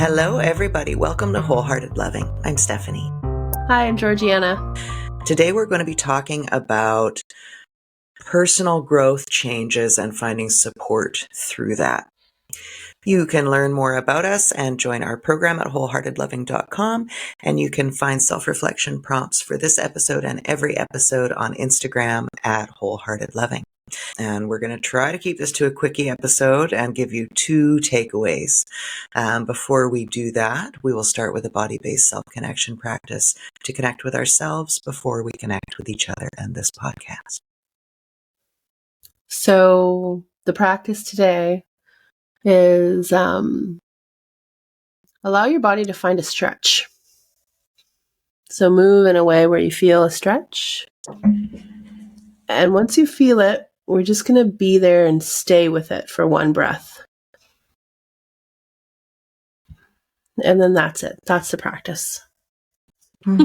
Hello, everybody. Welcome to Wholehearted Loving. I'm Stephanie. Hi, I'm Georgiana. Today, we're going to be talking about personal growth changes and finding support through that. You can learn more about us and join our program at wholeheartedloving.com. And you can find self-reflection prompts for this episode and every episode on Instagram at wholeheartedloving. And we're going to try to keep this to a quickie episode and give you 2 takeaways. Before we do that, we will start with a body-based self-connection practice to connect with ourselves before we connect with each other and this podcast. So the practice today is allow your body to find a stretch. So move in a way where you feel a stretch. And once you feel it, we're just going to be there and stay with it for 1 breath. And then that's it. That's the practice. You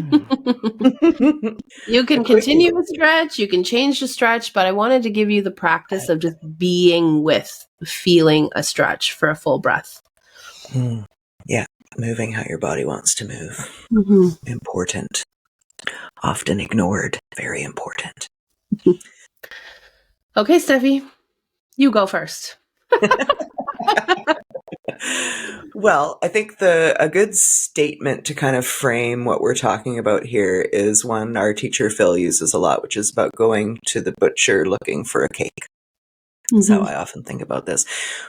can continue with stretch, you can change the stretch, but I wanted to give you the practice of just being with feeling a stretch for a full breath. Yeah, moving how your body wants to move. Important. Often ignored. Very important. Okay, Steffi, you go first. Well, I think a good statement to kind of frame what we're talking about here is one our teacher Phil uses a lot, which is about going to the butcher looking for a cake. That's how I often think about this.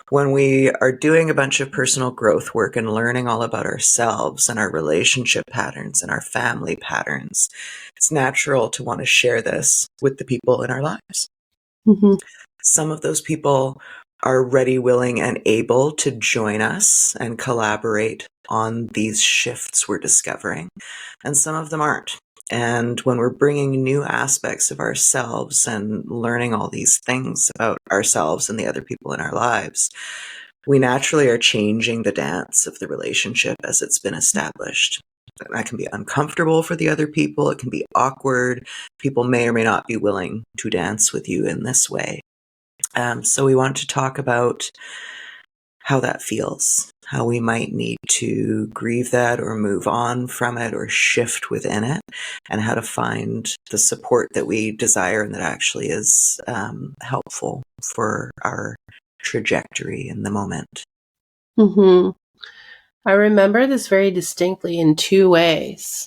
When we are doing a bunch of personal growth work and learning all about ourselves and our relationship patterns and our family patterns, it's natural to want to share this with the people in our lives. Some of those people are ready, willing, and able to join us and collaborate on these shifts we're discovering. And some of them aren't. And when we're bringing new aspects of ourselves and learning all these things about ourselves and the other people in our lives, we naturally are changing the dance of the relationship as it's been established. That can be uncomfortable for the other people. It can be awkward. People may or may not be willing to dance with you in this way. So we want to talk about how that feels, how we might need to grieve that or move on from it or shift within it, and how to find the support that we desire and that actually is helpful for our trajectory in the moment. I remember this very distinctly in 2 ways.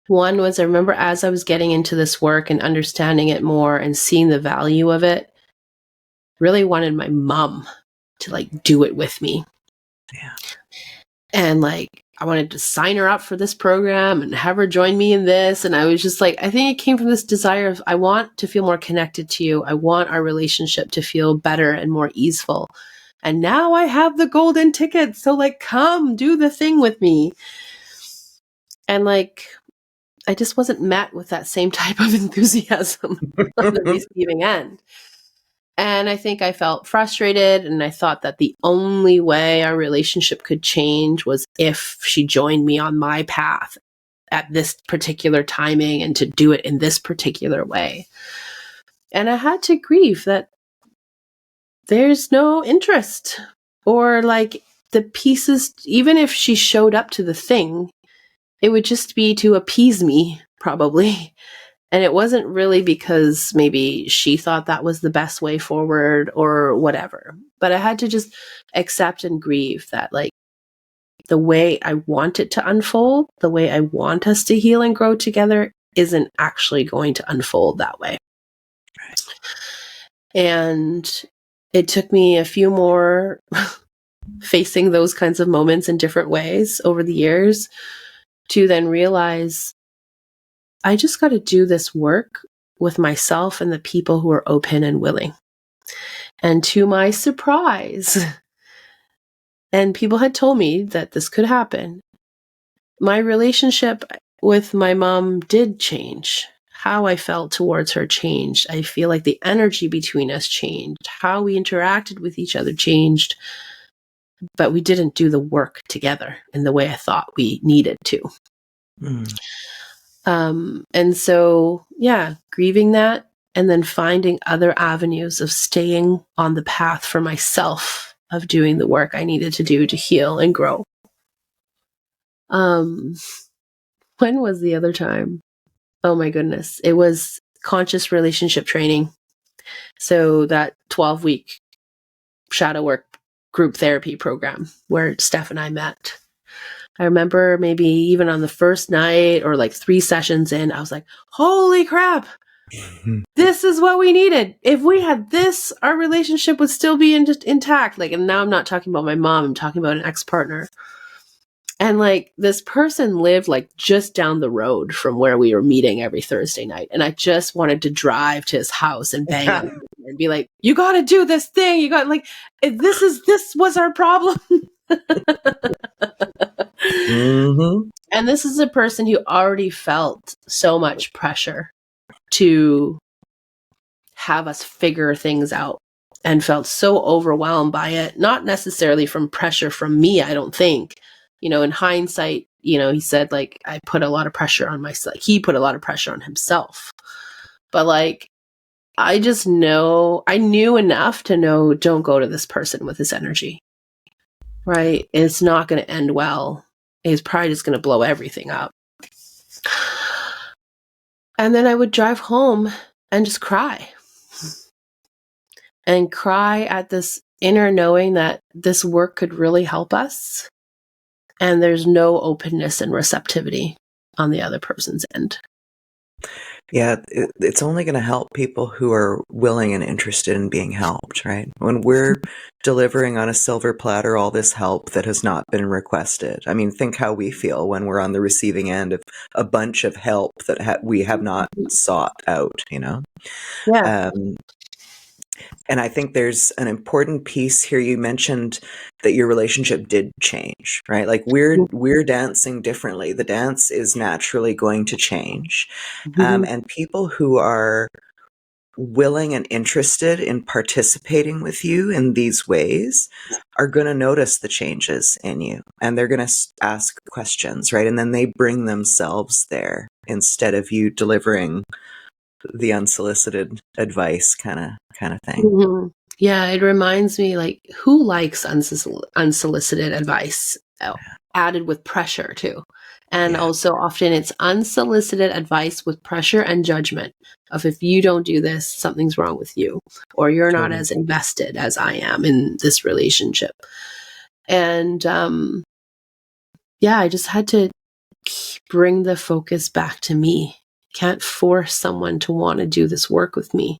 One was I remember as I was getting into this work and understanding it more and seeing the value of it, really wanted my mom to do it with me. Yeah. And I wanted to sign her up for this program and have her join me in this. And I was just I think it came from this desire of, I want to feel more connected to you. I want our relationship to feel better and more easeful. And now I have the golden ticket. So come do the thing with me. And I just wasn't met with that same type of enthusiasm on the receiving end. And I think I felt frustrated, and I thought that the only way our relationship could change was if she joined me on my path at this particular timing and to do it in this particular way. And I had to grieve that there's no interest, or the pieces, even if she showed up to the thing, it would just be to appease me, probably. And it wasn't really because maybe she thought that was the best way forward or whatever. But I had to just accept and grieve that the way I want it to unfold, the way I want us to heal and grow together isn't actually going to unfold that way. Right. And it took me a few more facing those kinds of moments in different ways over the years to then realize I just got to do this work with myself and the people who are open and willing. And to my surprise, and people had told me that this could happen, my relationship with my mom did change. How I felt towards her changed. I feel like the energy between us changed. How we interacted with each other changed. But we didn't do the work together in the way I thought we needed to. And so, grieving that and then finding other avenues of staying on the path for myself of doing the work I needed to do to heal and grow When was the other time? Oh my goodness. It was conscious relationship training. So that 12-week shadow work group therapy program where Steph and I met. I remember maybe even on the first night or like 3 sessions in, I was like, holy crap, this is what we needed. If we had this, our relationship would still be intact. Like, and now I'm not talking about my mom, I'm talking about an ex-partner. And like this person lived like just down the road from where we were meeting every Thursday night. And I just wanted to drive to his house and bang on him and be like, you got to do this thing. You got like, this was our problem. Mm-hmm. And this is a person who already felt so much pressure to have us figure things out and felt so overwhelmed by it. Not necessarily from pressure from me, I don't think. You know, in hindsight, you know, he said like, I put a lot of pressure on myself. He put a lot of pressure on himself. But like, I just know, I knew enough to know, don't go to this person with this energy, right? It's not going to end well. His pride is going to blow everything up. And then I would drive home and just cry. And cry at this inner knowing that this work could really help us. And there's no openness and receptivity on the other person's end. Yeah, it's only going to help people who are willing and interested in being helped, right? When we're delivering on a silver platter all this help that has not been requested. I mean, think how we feel when we're on the receiving end of a bunch of help that we have not sought out, you know? Yeah. And I think there's an important piece here. You mentioned that your relationship did change, right? Like we're dancing differently. The dance is naturally going to change. And people who are willing and interested in participating with you in these ways are going to notice the changes in you, and they're going to ask questions, right? And then they bring themselves there instead of you delivering the unsolicited advice kind of thing. Mm-hmm. Yeah, it reminds me, like, who likes unsolicited advice added with pressure too? And also often it's unsolicited advice with pressure and judgment of, if you don't do this, something's wrong with you, or you're not as invested as I am in this relationship. And I just had to bring the focus back to me. Can't force someone to want to do this work with me.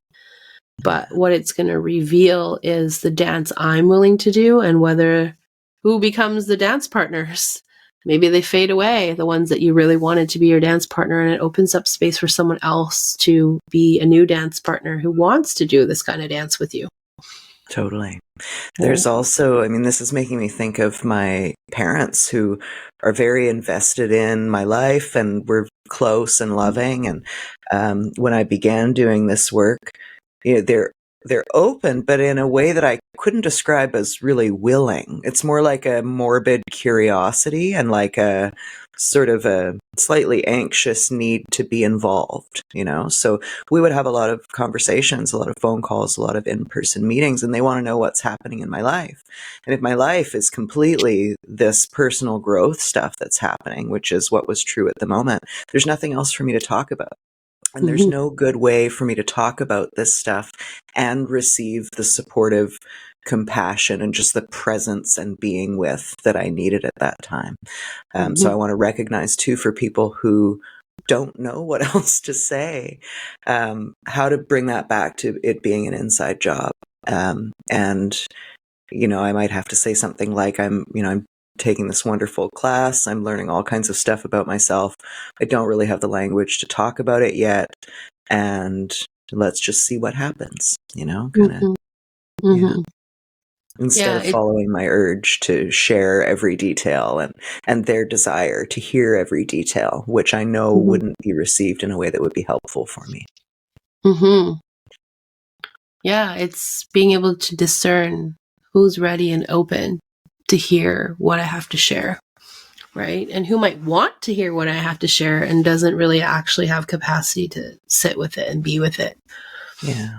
But what it's going to reveal is the dance I'm willing to do, and who becomes the dance partners. Maybe they fade away, the ones that you really wanted to be your dance partner, and it opens up space for someone else to be a new dance partner who wants to do this kind of dance with you. Totally. There's also, I mean, this is making me think of my parents who are very invested in my life and we're close and loving. And when I began doing this work, you know, they're open, but in a way that I couldn't describe as really willing. It's more like a morbid curiosity and like a sort of a slightly anxious need to be involved, you know? So we would have a lot of conversations, a lot of phone calls, a lot of in-person meetings, and they want to know what's happening in my life. And if my life is completely this personal growth stuff that's happening, which is what was true at the moment, there's nothing else for me to talk about. And there's no good way for me to talk about this stuff and receive the supportive compassion and just the presence and being with that I needed at that time. So I want to recognize too, for people who don't know what else to say, how to bring that back to it being an inside job. And, you know, I might have to say something like, I'm taking this wonderful class. I'm learning all kinds of stuff about myself. I don't really have the language to talk about it yet. And let's just see what happens, you know, kind of. Yeah. Instead of following my urge to share every detail and their desire to hear every detail, which I know wouldn't be received in a way that would be helpful for me. Yeah, it's being able to discern who's ready and open to hear what I have to share, right? And who might want to hear what I have to share and doesn't really actually have capacity to sit with it and be with it. Yeah.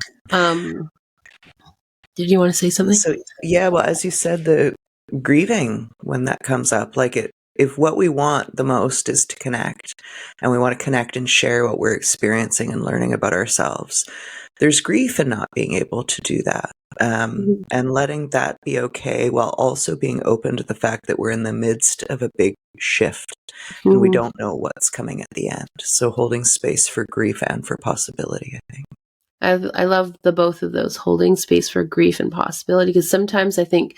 Did you want to say something? So, yeah, well, as you said, the grieving when that comes up, like if what we want the most is to connect, and we want to connect and share what we're experiencing and learning about ourselves, there's grief in not being able to do that. And letting that be okay, while also being open to the fact that we're in the midst of a big shift and we don't know what's coming at the end. So holding space for grief and for possibility, I think. I love the both of those, holding space for grief and possibility, because sometimes I think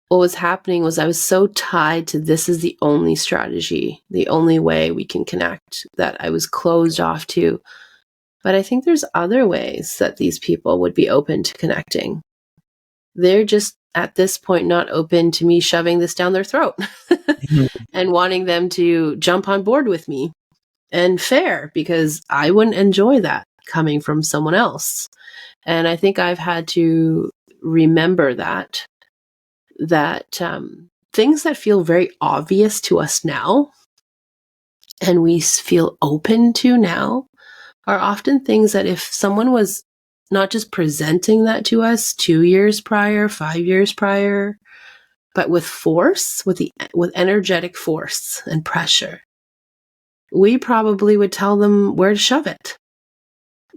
what was happening was I was so tied to this is the only strategy, the only way we can connect, that I was closed off to. But I think there's other ways that these people would be open to connecting. They're just at this point not open to me shoving this down their throat and wanting them to jump on board with me. And fair, because I wouldn't enjoy that coming from someone else. And I think I've had to remember that things that feel very obvious to us now and we feel open to now are often things that if someone was not just presenting that to us 2 years prior, 5 years prior, but with force, with energetic force and pressure, we probably would tell them where to shove it.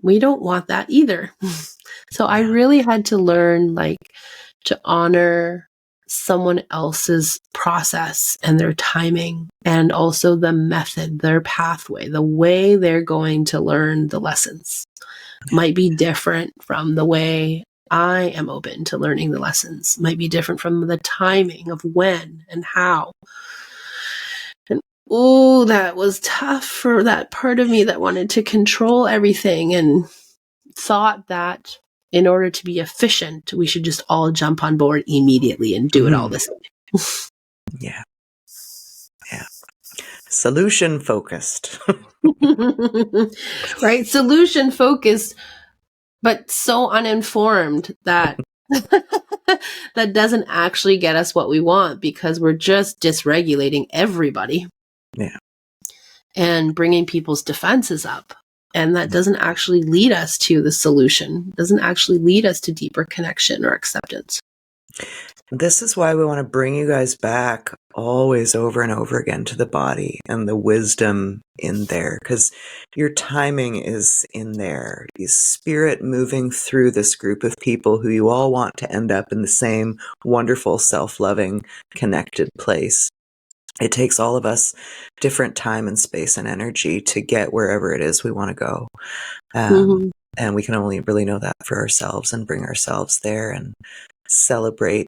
We don't want that either. So I really had to learn to honor someone else's process and their timing, and also the method, their pathway, the way they're going to learn the lessons might be different from the way I am open to learning the lessons, might be different from the timing of when and how. And that was tough for that part of me that wanted to control everything and thought that in order to be efficient, we should just all jump on board immediately and do it all this way. Yeah. Solution focused. Right? Solution focused, but so uninformed that that doesn't actually get us what we want, because we're just dysregulating everybody. Yeah. And bringing people's defenses up. And that doesn't actually lead us to the solution, doesn't actually lead us to deeper connection or acceptance. This is why we want to bring you guys back always over and over again to the body and the wisdom in there, because your timing is in there. The spirit moving through this group of people who you all want to end up in the same wonderful, self-loving, connected place. It takes all of us different time and space and energy to get wherever it is we want to go. And we can only really know that for ourselves, and bring ourselves there and celebrate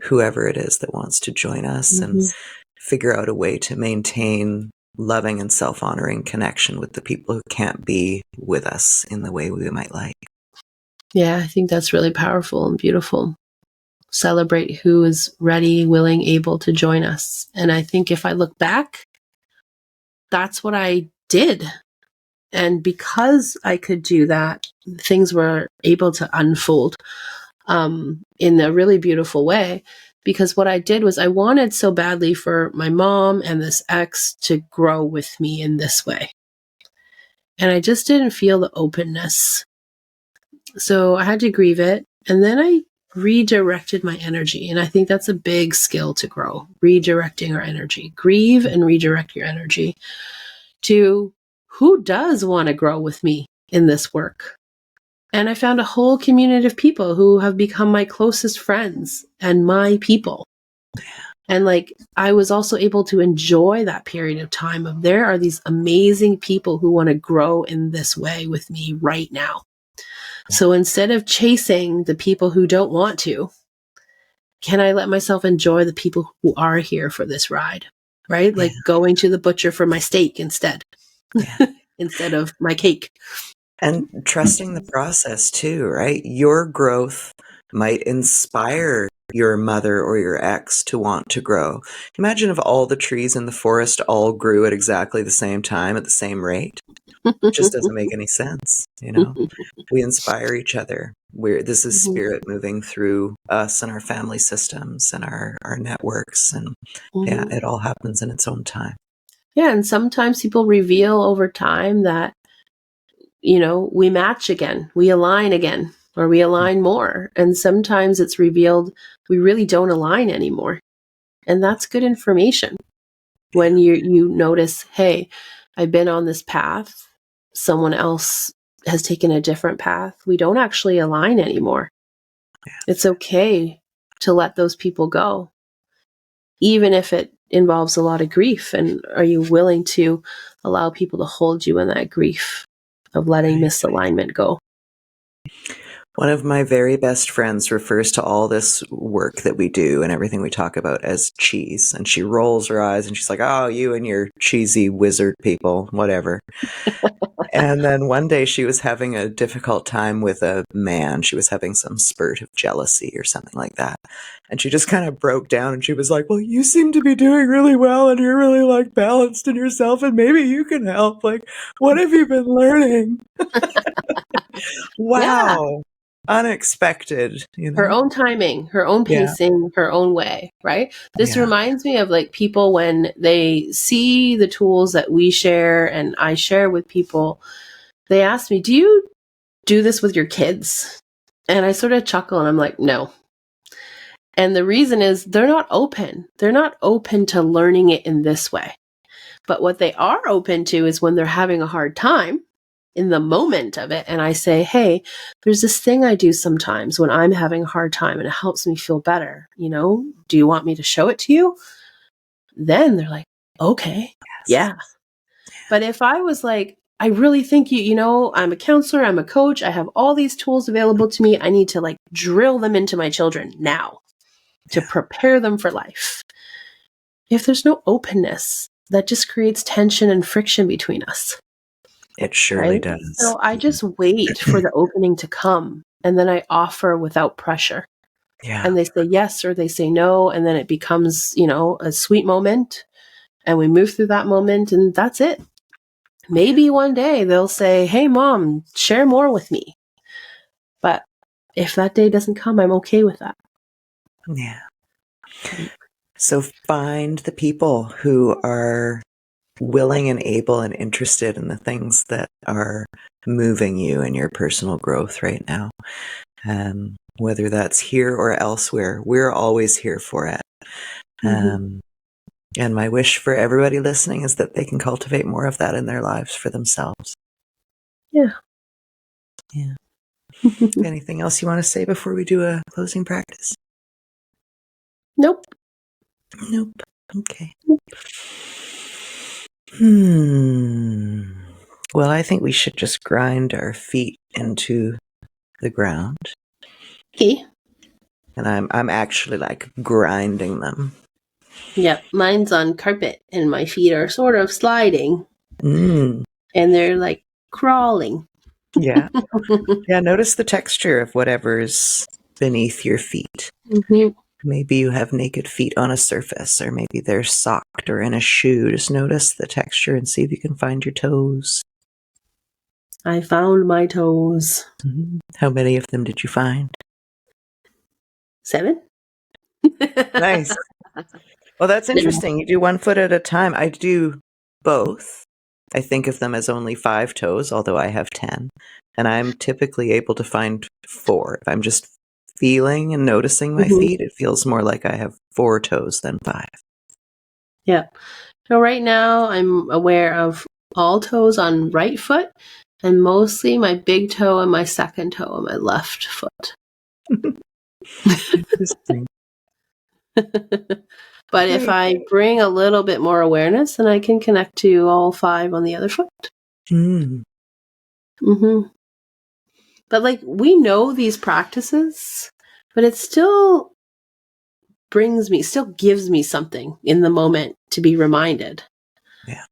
whoever it is that wants to join us, and figure out a way to maintain loving and self-honoring connection with the people who can't be with us in the way we might like. Yeah, I think that's really powerful and beautiful. Celebrate who is ready, willing, able to join us. And I think if I look back, that's what I did. And because I could do that, things were able to unfold in a really beautiful way. Because what I did was I wanted so badly for my mom and this ex to grow with me in this way. And I just didn't feel the openness. So I had to grieve it. And then I redirected my energy. And I think that's a big skill to grow, redirecting our energy. Grieve and redirect your energy to who does want to grow with me in this work. And I found a whole community of people who have become my closest friends and my people. And I was also able to enjoy that period of time of there are these amazing people who want to grow in this way with me right now. So instead of chasing the people who don't want to, can I let myself enjoy the people who are here for this ride, right? Like going to the butcher for my steak instead, instead of my cake. And trusting the process too, right? Your growth might inspire your mother or your ex to want to grow. Imagine if all the trees in the forest all grew at exactly the same time at the same rate. It just doesn't make any sense, We inspire each other. This is spirit moving through us and our family systems and our networks, and it all happens in its own time. Yeah, and sometimes people reveal over time that we match again, we align again, or we align more. And sometimes it's revealed we really don't align anymore. And that's good information. When you notice, hey, I've been on this path, someone else has taken a different path, we don't actually align anymore. Yeah. It's okay to let those people go, even if it involves a lot of grief. And are you willing to allow people to hold you in that grief of letting misalignment go? One of my very best friends refers to all this work that we do and everything we talk about as cheese. And she rolls her eyes and she's like, oh, you and your cheesy wizard people, whatever. And then one day she was having a difficult time with a man. She was having some spurt of jealousy or something like that. And she just kind of broke down and she was like, well, you seem to be doing really well and you're really like balanced in yourself and maybe you can help. Like, what have you been learning? Wow. Yeah. Unexpected, Her own timing, her own pacing, her own way, right? This reminds me of like people when they see the tools that we share and I share with people, they ask me, do you do this with your kids? And I sort of chuckle and I'm like, no. And the reason is they're not open. They're not open to learning it in this way. But what they are open to is when they're having a hard time in the moment of it. And I say, hey, there's this thing I do sometimes when I'm having a hard time and it helps me feel better. You know, do you want me to show it to you? Then they're like, okay, yeah. But if I was like, I really think you know, I'm a counselor, I'm a coach, I have all these tools available to me. I need to like drill them into my children now to prepare them for life. If there's no openness, that just creates tension and friction between us. It surely does. So I just wait for the opening to come and then I offer without pressure. Yeah. And they say yes or they say no. And then it becomes, you know, a sweet moment and we move through that moment and that's it. Maybe one day they'll say, hey, mom, share more with me. But if that day doesn't come, I'm okay with that. Yeah. So find the people who are willing and able and interested in the things that are moving you in your personal growth right now. Whether that's here or elsewhere, we're always here for it. And my wish for everybody listening is that they can cultivate more of that in their lives for themselves. Yeah. Yeah. Anything else you want to say before we do a closing practice? Nope. Okay. Well, I think we should just grind our feet into the ground. Okay. And I'm actually like grinding them. Yep. Mine's on carpet and my feet are sort of sliding. And they're like crawling. Yeah. Yeah. Notice the texture of whatever's beneath your feet. Maybe you have naked feet on a surface, or maybe they're socked or in a shoe. Just notice the texture and see if you can find your toes. I found my toes. How many of them did you find? 7. Nice. Well, that's interesting. You do 1 foot at a time. I do both. I think of them as only 5 toes, although I have 10. And I'm typically able to find 4. If I'm just feeling and noticing my feet, it feels more like I have 4 toes than 5. Yeah. So right now I'm aware of all toes on right foot and mostly my big toe and my second toe on my left foot. Interesting. But if I bring a little bit more awareness, then I can connect to all 5 on the other foot. But like we know these practices, but it still gives me something in the moment to be reminded. Yeah.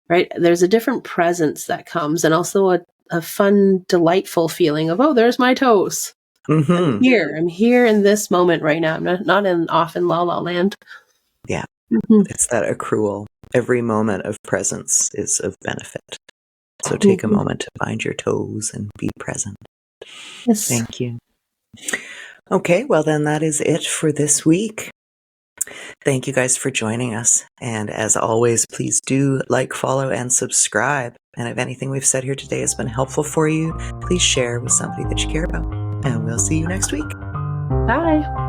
Right? There's a different presence that comes and also a fun, delightful feeling of, oh, there's my toes. I'm here in this moment right now. I'm not off in La La Land. Yeah. It's that accrual. Every moment of presence is of benefit. So take a moment to find your toes and be present. Yes. Thank you. Okay, well then that is it for this week. Thank you guys for joining us. And as always, please do like, follow, and subscribe. And if anything we've said here today has been helpful for you, please share with somebody that you care about. And we'll see you next week. Bye.